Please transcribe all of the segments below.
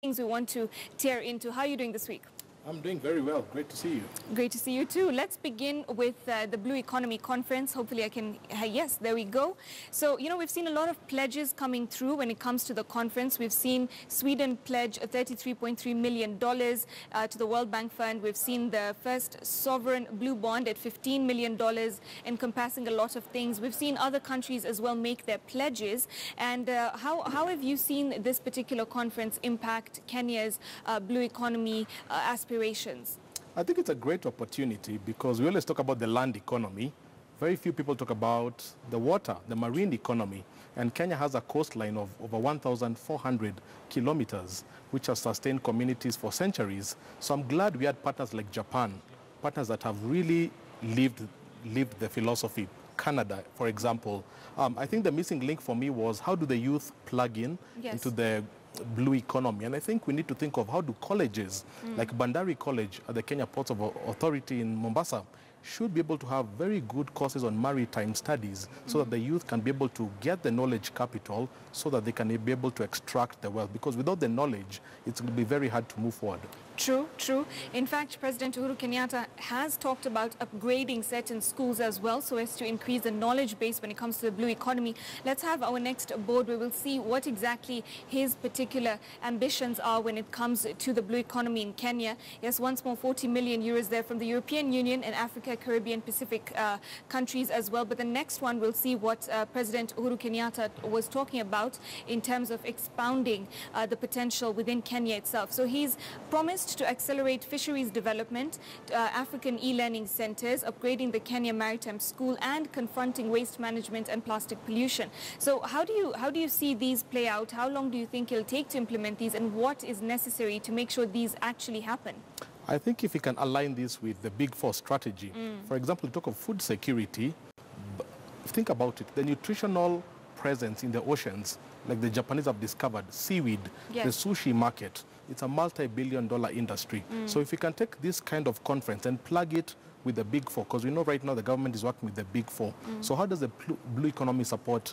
things we want to tear into. How are you doing this week? I'm doing very well. Great to see you. Great to see you too. Let's begin with the Blue Economy Conference. Hopefully I can, yes, there we go. So, we've seen a lot of pledges coming through when it comes to the conference. We've seen Sweden pledge $33.3 million to the World Bank Fund. We've seen the first sovereign blue bond at $15 million, encompassing a lot of things. We've seen other countries as well make their pledges. And how have you seen this particular conference impact Kenya's blue economy aspirations? I think it's a great opportunity because we always talk about the land economy. Very few people talk about the water, the marine economy. And Kenya has a coastline of over 1,400 kilometers, which has sustained communities for centuries. So I'm glad we had partners like Japan, partners that have really lived the philosophy. Canada, for example. I think the missing link for me was how do the youth plug in into the blue economy? And I think we need to think of how do colleges like Bandari College at the Kenya Ports of Authority in Mombasa should be able to have very good courses on maritime studies so that the youth can be able to get the knowledge capital so that they can be able to extract the wealth. Because without the knowledge, it's going to be very hard to move forward. True, true. In fact, President Uhuru Kenyatta has talked about upgrading certain schools as well so as to increase the knowledge base when it comes to the blue economy. Let's have our next board where we'll see what exactly his particular ambitions are when it comes to the blue economy in Kenya. Yes, once more, 40 million euros there from the European Union and Africa, Caribbean, Pacific countries as well. But the next one, we'll see what President Uhuru Kenyatta was talking about in terms of expounding the potential within Kenya itself. So he's promised to accelerate fisheries development, African e-learning centers, upgrading the Kenya Maritime School, and confronting waste management and plastic pollution. So how do you see these play out? How long do you think it'll take to implement these, and what is necessary to make sure these actually happen? I think if we can align this with the Big Four strategy, for example, talk of food security, think about it, the nutritional presence in the oceans, like the Japanese have discovered, seaweed, the sushi market, it's a multi-billion-dollar industry. So if we can take this kind of conference and plug it with the Big Four, because we know right now the government is working with the Big Four. So how does the blue economy support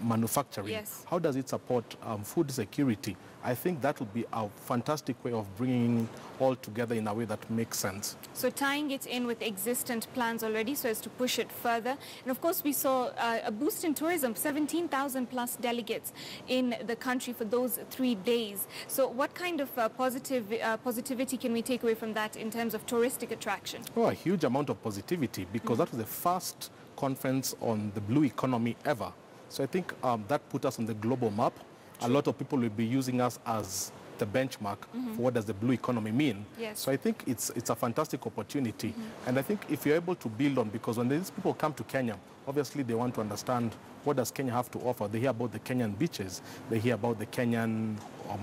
manufacturing? How does it support food security? I think that will be a fantastic way of bringing all together in a way that makes sense. So tying it in with existent plans already so as to push it further. And of course we saw a boost in tourism, 17,000 plus delegates in the country for those 3 days. So what kind of positivity can we take away from that in terms of touristic attraction? Oh, a huge amount of positivity because that was the first conference on the blue economy ever. So I think that put us on the global map. A lot of people will be using us as the benchmark for what does the blue economy mean. So I think it's a fantastic opportunity. And I think if you're able to build on, because when these people come to Kenya, obviously they want to understand what does Kenya have to offer. They hear about the Kenyan beaches, they hear about the Kenyan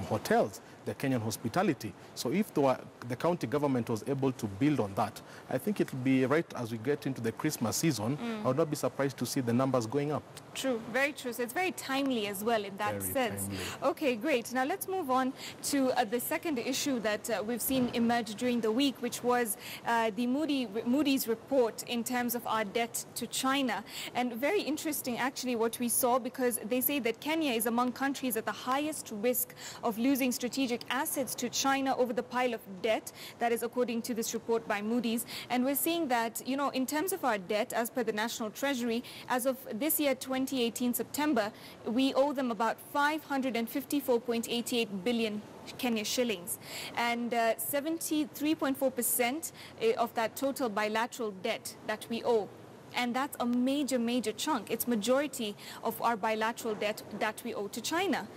hotels, the Kenyan hospitality. So if the county government was able to build on that, I think it will be right as we get into the Christmas season. I would not be surprised to see the numbers going up. True, very true. So it's very timely as well in that sense. Timely. Okay, great. Now let's move on to the second issue that we've seen emerge during the week, which was the Moodys Report in terms of our debt to China. And very interesting actually what we saw, because they say that Kenya is among countries at the highest risk of losing strategic assets to China over the pile of debt. That is according to this report by Moodys. And we're seeing that, in terms of our debt, as per the National Treasury, as of this year, 2018 September, we owe them about 554.88 billion Kenya shillings, and 73.4% of that total bilateral debt that we owe. And that's a major chunk. It's majority of our bilateral debt that we owe to China.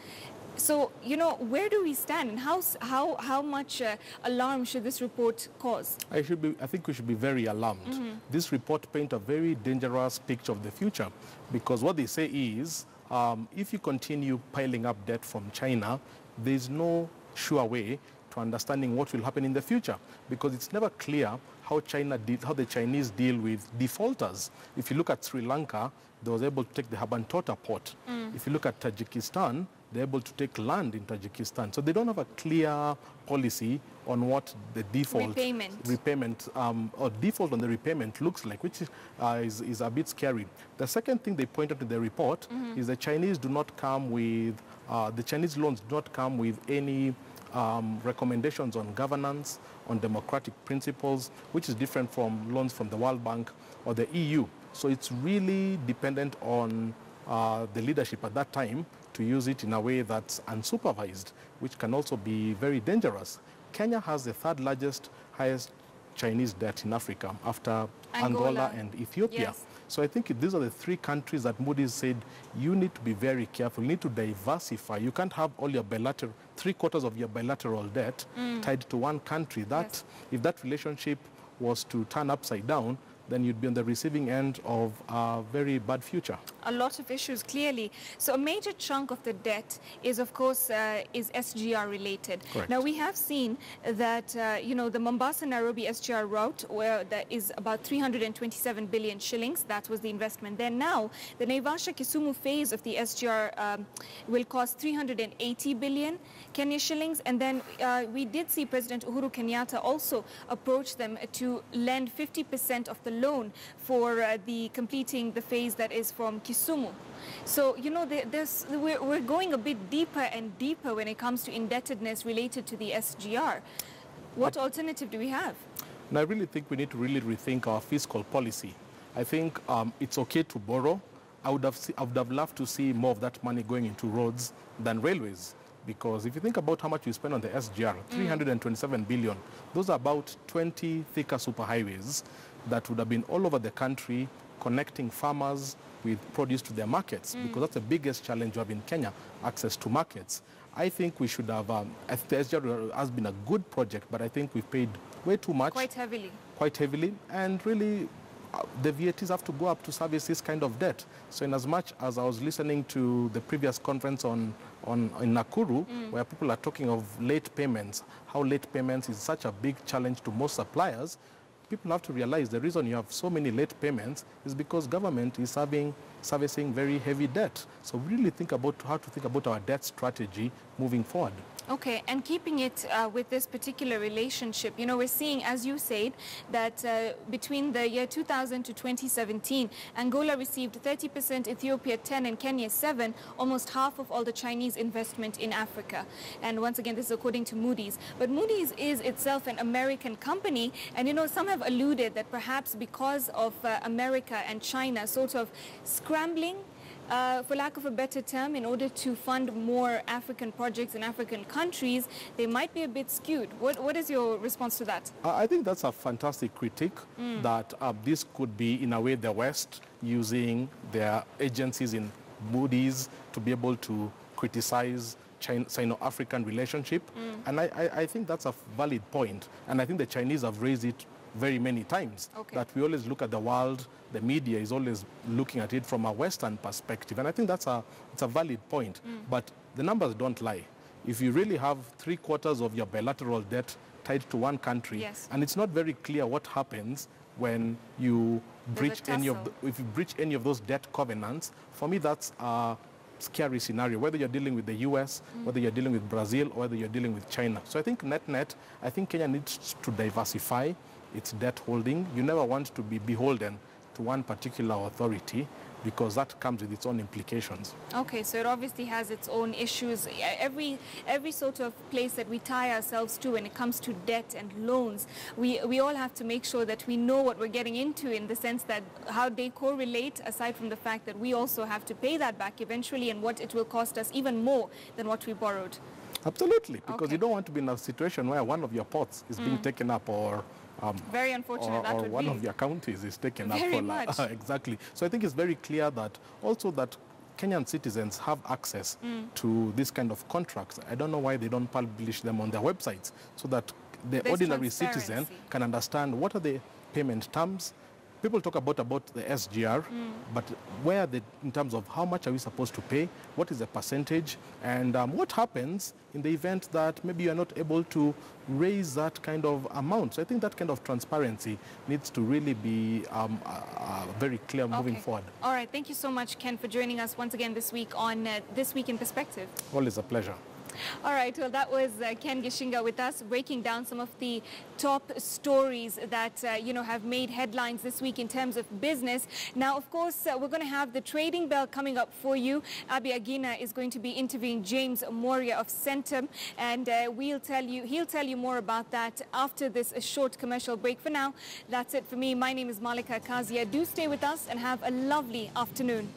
So, where do we stand, and how much alarm should this report cause? I think we should be very alarmed. This report paints a very dangerous picture of the future, because what they say is, if you continue piling up debt from China, there's no sure way to understanding what will happen in the future, because it's never clear how the Chinese deal with defaulters. If you look at Sri Lanka, they was able to take the Habantota port. If you look at Tajikistan, they're able to take land in Tajikistan. So they don't have a clear policy on what the default repayment or default on the repayment looks like, which is a bit scary. The second thing they pointed to the report is the Chinese do not come with, the Chinese loans do not come with any recommendations on governance, on democratic principles, which is different from loans from the World Bank or the EU. So it's really dependent on the leadership at that time to use it in a way that's unsupervised, which can also be very dangerous. Kenya has the third largest, highest Chinese debt in Africa after Angola and Ethiopia. Yes. So I think these are the three countries that Moodys said you need to be very careful. You need to diversify. You can't have all your bilateral, 3/4 of your bilateral debt tied to one country. That, if that relationship was to turn upside down, then you'd be on the receiving end of a very bad future. A lot of issues, clearly. So a major chunk of the debt is, of course, is SGR related. Correct. Now, we have seen that, you know, the Mombasa-Nairobi SGR route, where there is about 327 billion shillings, that was the investment there. Now, the Naivasha-Kisumu phase of the SGR will cost 380 billion Kenya shillings. And then we did see President Uhuru Kenyatta also approach them to lend 50% of the loan for the completing the phase that is from Kisumu. So, you know, we're going a bit deeper and deeper when it comes to indebtedness related to the SGR. What alternative do we have? And I really think we need to really rethink our fiscal policy. I think it's okay to borrow. I would have loved to see more of that money going into roads than railways. Because if you think about how much you spend on the SGR, 327 billion, those are about 20 thicker superhighways that would have been all over the country connecting farmers with produce to their markets, because that's the biggest challenge we have in Kenya, access to markets. I think we should have, the SGR has been a good project, but I think we've paid way too much. Quite heavily. Quite heavily, and really the VATs have to go up to service this kind of debt. So in as much as I was listening to the previous conference in Nakuru, where people are talking of late payments, how late payments is such a big challenge to most suppliers, people have to realize the reason you have so many late payments is because government is servicing very heavy debt. So really think about how to think about our debt strategy moving forward. Okay, and keeping it with this particular relationship, you know, we're seeing, as you said, that between the year 2000 to 2017, Angola received 30%, Ethiopia 10%, and Kenya 7%, almost half of all the Chinese investment in Africa. And once again, this is according to Moodys. But Moodys is itself an American company, and, you know, some have alluded that perhaps because of America and China sort of scrambling, for lack of a better term, in order to fund more African projects in African countries, they might be a bit skewed. What is your response to that? I think that's a fantastic critique, that this could be, in a way, the West using their agencies in Moodys to be able to criticize Sino-African relationship. And I think that's a valid point. And I think the Chinese have raised it very many times, that we always look at the world, the media is always looking at it from a Western perspective. And I think it's a valid point. But the numbers don't lie. If you really have 3/4 of your bilateral debt tied to one country, and it's not very clear what happens when you breach if you breach any of those debt covenants, for me that's a scary scenario, whether you're dealing with the US, whether you're dealing with Brazil, or whether you're dealing with China. So I think net, I think Kenya needs to diversify its debt holding. You never want to be beholden to one particular authority, because that comes with its own implications. Okay, so it obviously has its own issues. Every sort of place that we tie ourselves to when it comes to debt and loans, we all have to make sure that we know what we're getting into, in the sense that how they correlate, aside from the fact that we also have to pay that back eventually, and what it will cost us even more than what we borrowed. Absolutely, because you don't want to be in a situation where one of your pots is being taken up, or very unfortunate, that would one be. of your counties is taken Very up. Much. Exactly. So I think it's very clear that also that Kenyan citizens have access to this kind of contracts. I don't know why they don't publish them on their websites, so that the ordinary citizen can understand what are the payment terms, People talk about the SGR, but where in terms of how much are we supposed to pay, what is the percentage, and what happens in the event that maybe you are not able to raise that kind of amount. So I think that kind of transparency needs to really be very clear moving forward. All right. Thank you so much, Ken, for joining us once again this week on This Week in Perspective. Always a pleasure. All right, well, that was Ken Gishinga with us, breaking down some of the top stories that, have made headlines this week in terms of business. Now, of course, we're going to have the trading bell coming up for you. Abi Agina is going to be interviewing James Moria of Centum, and he'll tell you more about that after this short commercial break. For now, that's it for me. My name is Malika Kazia. Do stay with us and have a lovely afternoon.